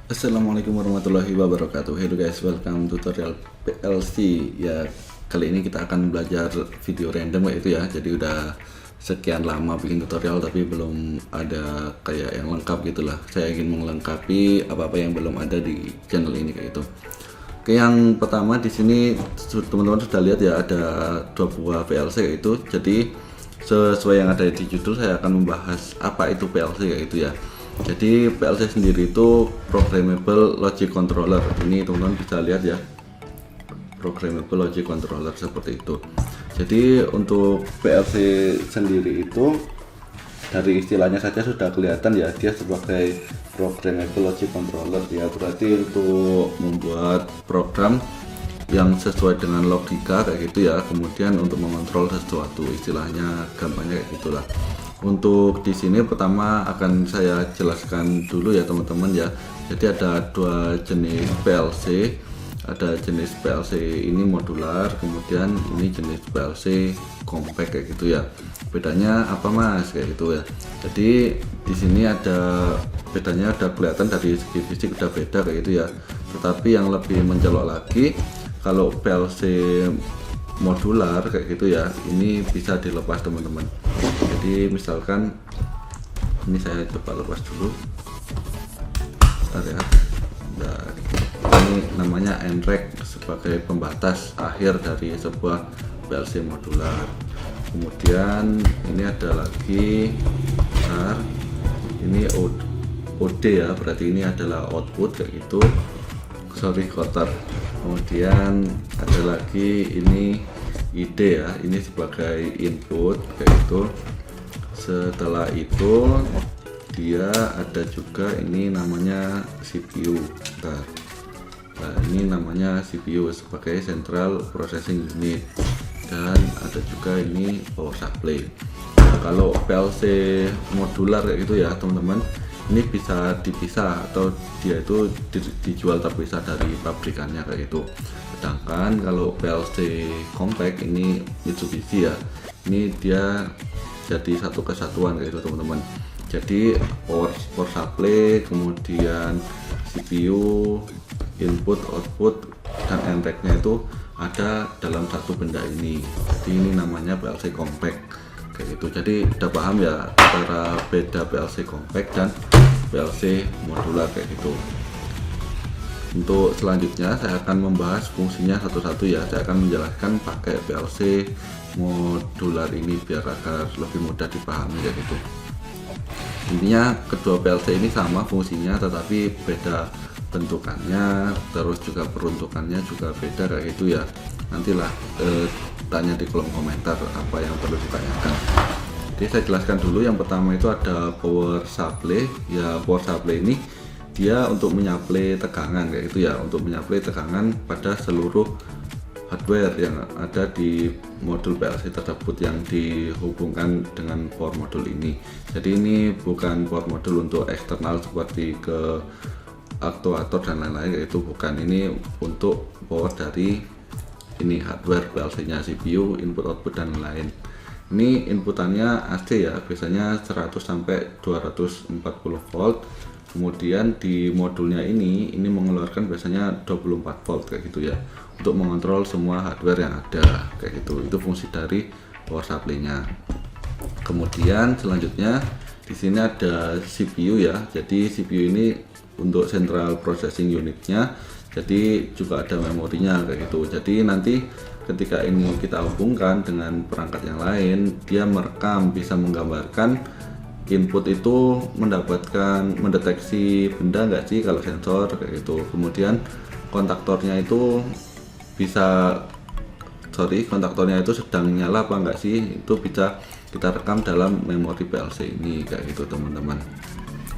Assalamualaikum warahmatullahi wabarakatuh. Hello guys, welcome tutorial PLC. Ya, kali ini kita akan belajar video random kayak itu ya. Jadi udah sekian lama bikin tutorial tapi belum ada kayak yang lengkap gitulah. Saya ingin melengkapi apa-apa yang belum ada di channel ini kayak itu. Oke, yang pertama di sini teman-teman sudah lihat ya, ada dua buah PLC kayak itu. Jadi sesuai yang ada di judul, saya akan membahas apa itu PLC kayak itu ya. Jadi PLC sendiri itu Programmable Logic Controller. Ini teman-teman bisa lihat ya, Programmable Logic Controller seperti itu. Jadi untuk PLC sendiri itu dari istilahnya saja sudah kelihatan ya, dia sebagai Programmable Logic Controller ya. Berarti untuk membuat program yang sesuai dengan logika kayak gitu ya, kemudian untuk mengontrol sesuatu, istilahnya gampangnya kayak gitulah. Untuk di sini pertama akan saya jelaskan dulu ya teman-teman ya. Jadi ada dua jenis PLC. Ada jenis PLC ini modular, kemudian ini jenis PLC compact kayak gitu ya. Bedanya apa mas kayak gitu ya. Jadi di sini ada bedanya, ada kelihatan dari segi fisik udah beda kayak gitu ya. Tetapi yang lebih mencolok lagi, kalau PLC modular kayak gitu ya, ini bisa dilepas teman-teman. Jadi misalkan ini saya coba lepas dulu, bentar ya. Nah, ini namanya NREG sebagai pembatas akhir dari sebuah PLC modular. Kemudian ini ada lagi, bentar, ini OD ya, berarti ini adalah output kayak gitu, sorry kotor. Kemudian ada lagi ini ID ya, ini sebagai input kayak gitu. Setelah itu dia ada juga ini namanya CPU. Nah, ini namanya CPU sebagai Central Processing Unit, dan ada juga ini power supply. Nah, kalau PLC modular kayak gitu ya teman-teman, ini bisa dipisah atau dia itu dijual terpisah dari pabrikannya kayak itu. Sedangkan kalau PLC compact ini Mitsubishi ya, ini dia jadi satu kesatuan kayak itu teman-teman. Jadi power supply, kemudian CPU, input, output, dan NREG-nya itu ada dalam satu benda ini. Jadi ini namanya PLC compact kayak gitu. Jadi udah paham ya antara beda PLC compact dan PLC modular kayak gitu. Untuk selanjutnya saya akan membahas fungsinya satu-satu ya. Saya akan menjelaskan pakai PLC modular ini biar agar lebih mudah dipahami kayak gitu. Intinya kedua PLC ini sama fungsinya tetapi beda bentukannya, terus juga peruntukannya juga beda kayak gitu ya. Nantilah tanya di kolom komentar apa yang perlu ditanyakan. Jadi saya jelaskan dulu, yang pertama itu ada power supply ya. Power supply ini dia untuk menyaplai tegangan kayak gitu ya, untuk menyaplai tegangan pada seluruh hardware yang ada di modul PLC tersebut yang dihubungkan dengan power module ini. Jadi ini bukan power module untuk eksternal seperti ke aktuator dan lain-lain, yaitu bukan, ini untuk power dari ini hardware PLC nya, CPU, input output dan lain. Ini inputannya AC ya, biasanya 100 sampai 240 volt. Kemudian di modulnya ini mengeluarkan biasanya 24 volt kayak gitu ya, untuk mengontrol semua hardware yang ada kayak gitu. Itu fungsi dari power supply-nya. Kemudian selanjutnya di sini ada CPU ya. Jadi CPU ini untuk Central Processing Unit-nya. Jadi juga ada memorinya kayak gitu. Jadi nanti ketika ini kita hubungkan dengan perangkat yang lain, dia merekam, bisa menggambarkan input itu mendeteksi benda nggak sih kalau sensor kayak gitu. Kemudian kontaktornya itu kontaktornya itu sedang nyala apa enggak sih, itu bisa kita rekam dalam memori PLC ini kayak gitu teman-teman.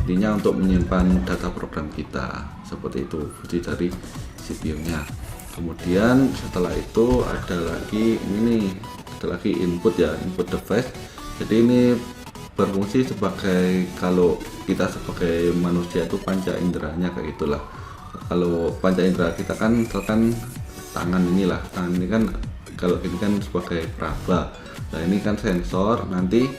Intinya untuk menyimpan data program kita seperti itu fungsi dari CPU nya. Kemudian setelah itu ada lagi input ya, input device. Jadi ini berfungsi sebagai, kalau kita sebagai manusia itu panca inderanya kayak gitulah. Kalau panca indera kita kan misalkan tangan ini kan kalau ini kan sebagai peraba. Nah ini kan sensor, nanti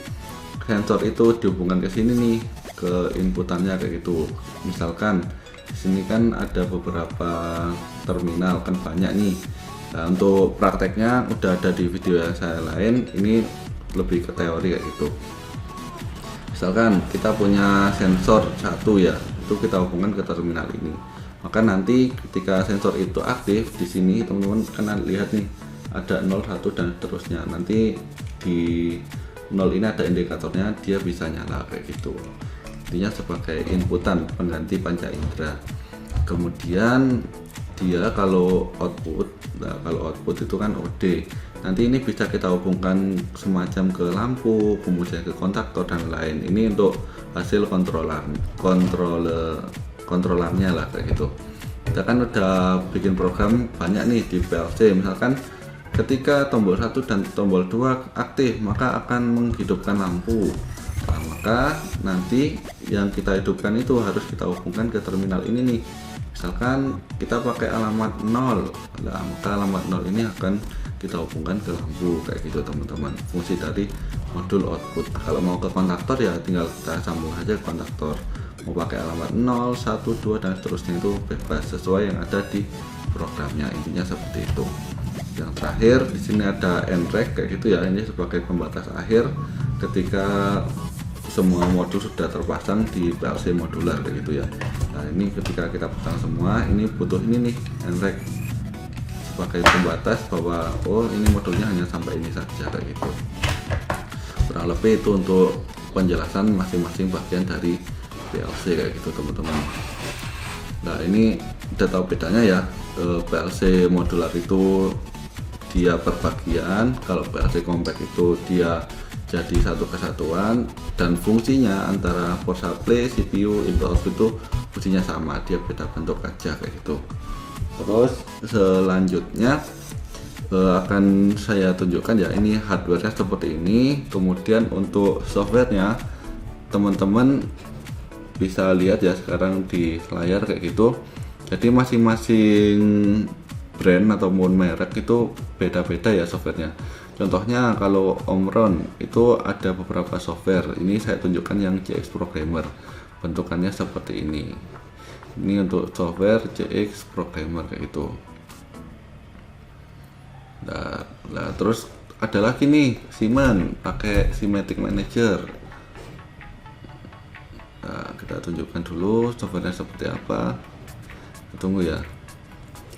sensor itu dihubungkan ke sini nih, ke inputannya kayak gitu. Misalkan Di sini kan ada beberapa terminal, kan banyak nih. Nah, untuk prakteknya udah ada di video yang saya lain, ini lebih ke teori kayak gitu. Misalkan kita punya sensor satu ya, itu kita hubungkan ke terminal ini. Maka nanti ketika sensor itu aktif di sini, teman-teman kan lihat nih ada 0, 1 dan seterusnya. Nanti di 0 ini ada indikatornya, dia bisa nyala kayak gitu. Intinya sebagai inputan pengganti panca indera. Kemudian dia kalau output, nah kalau output itu kan OD. Nanti ini bisa kita hubungkan semacam ke lampu, kemudian ke kontaktor dan lain. Ini untuk hasil kontrolernya lah kayak gitu. Kita kan udah bikin program banyak nih di PLC. Misalkan ketika tombol 1 dan tombol 2 aktif, maka akan menghidupkan lampu. Nah, maka nanti yang kita hidupkan itu harus kita hubungkan ke terminal ini nih. Misalkan kita pakai alamat 0, nah maka alamat 0 ini akan kita hubungkan ke lampu kayak gitu teman-teman. Fungsi dari modul output. Kalau mau ke kontaktor ya tinggal kita sambung aja ke kontaktor. Mau pakai alamat 0, 1, 2 dan seterusnya itu bebas sesuai yang ada di programnya. Intinya seperti itu. Yang terakhir di sini ada NREG kayak gitu ya. Ini sebagai pembatas akhir ketika semua modul sudah terpasang di PLC modular kayak gitu ya. Nah, ini ketika kita pasang semua, ini butuh ini nih NREG sebagai pembatas bahwa oh ini modulnya hanya sampai ini saja kayak gitu. Kurang lebih itu untuk penjelasan masing-masing bagian dari PLC kayak gitu teman-teman. Nah, ini udah tahu bedanya ya. PLC modular itu dia per bagian, kalau PLC compact itu dia jadi satu kesatuan, dan fungsinya antara power supply, CPU, input output itu fungsinya sama, dia beda bentuk aja kayak gitu. Terus selanjutnya akan saya tunjukkan ya, ini hardware-nya seperti ini. Kemudian untuk software-nya teman-teman bisa lihat ya sekarang di layar kayak gitu. Jadi masing-masing brand ataupun merek itu beda-beda ya softwarenya. Contohnya kalau Omron itu ada beberapa software. Ini saya tunjukkan yang CX Programmer. Bentukannya seperti ini. Ini untuk software CX Programmer kayak gitu. Nah, terus ada lagi nih Siemens pakai Simatic Manager. Nah, kita tunjukkan dulu softwarenya seperti apa. Tunggu ya.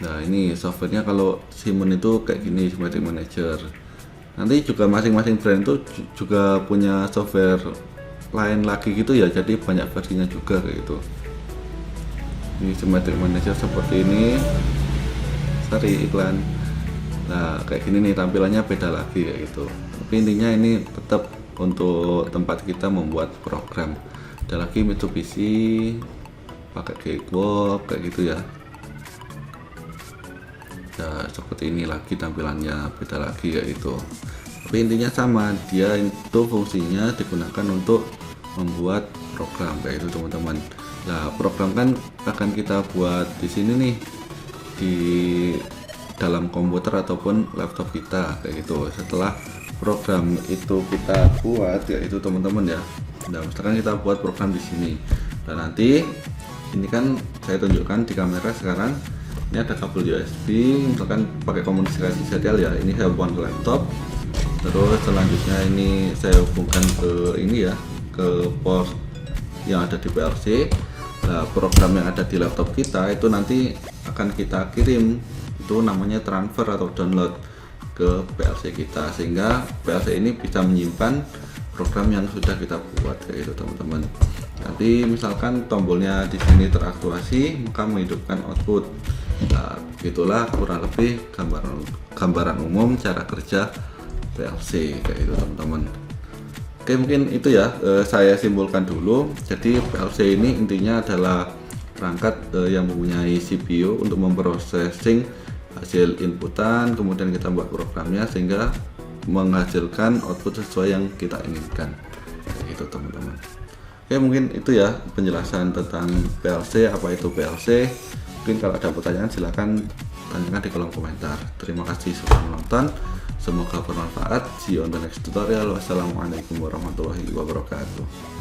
Nah, ini softwarenya kalau Siemens itu kayak gini, Simatic Manager. Nanti juga masing-masing brand itu juga punya software lain lagi gitu ya, jadi banyak versinya juga kayak gitu. Ini Simatic Manager seperti ini. Sorry iklan. Nah, kayak gini nih tampilannya beda lagi kayak gitu. Tapi intinya ini tetap untuk tempat kita membuat program. Ada lagi Mitsubishi pakai Gearbox kayak gitu ya. Ya seperti ini lagi tampilannya, beda lagi kayak gitu. Tapi intinya sama, dia itu fungsinya digunakan untuk membuat program kayak itu teman-teman. Nah, program kan akan kita buat di sini nih, di dalam komputer ataupun laptop kita kayak gitu. Setelah program itu kita buat kayak itu teman-teman ya. Nah, misalkan kita buat program di sini. Dan nanti ini kan saya tunjukkan di kamera sekarang. Ini ada kabel USB, misalkan pakai komunikasi serial ya. Ini saya hubungkan ke laptop. Terus selanjutnya ini saya hubungkan ke ini ya, ke port yang ada di PLC. Nah, program yang ada di laptop kita itu nanti akan kita kirim, itu namanya transfer atau download ke PLC kita, sehingga PLC ini bisa menyimpan program yang sudah kita buat kayak itu teman-teman. Nanti misalkan tombolnya di sini teraktuasi, maka menghidupkan output. Nah, itulah kurang lebih gambaran umum cara kerja PLC kayak itu teman-teman. Oke, mungkin itu ya saya simpulkan dulu. Jadi PLC ini intinya adalah perangkat yang mempunyai CPU untuk memprosesing hasil inputan, kemudian kita buat programnya sehingga menghasilkan output sesuai yang kita inginkan kayak gitu teman-teman. Oke, mungkin itu ya penjelasan tentang PLC, apa itu PLC. Mungkin kalau ada pertanyaan silahkan tanyakan di kolom komentar. Terima kasih sudah menonton, semoga bermanfaat. See you on the next tutorial. Wassalamualaikum warahmatullahi wabarakatuh.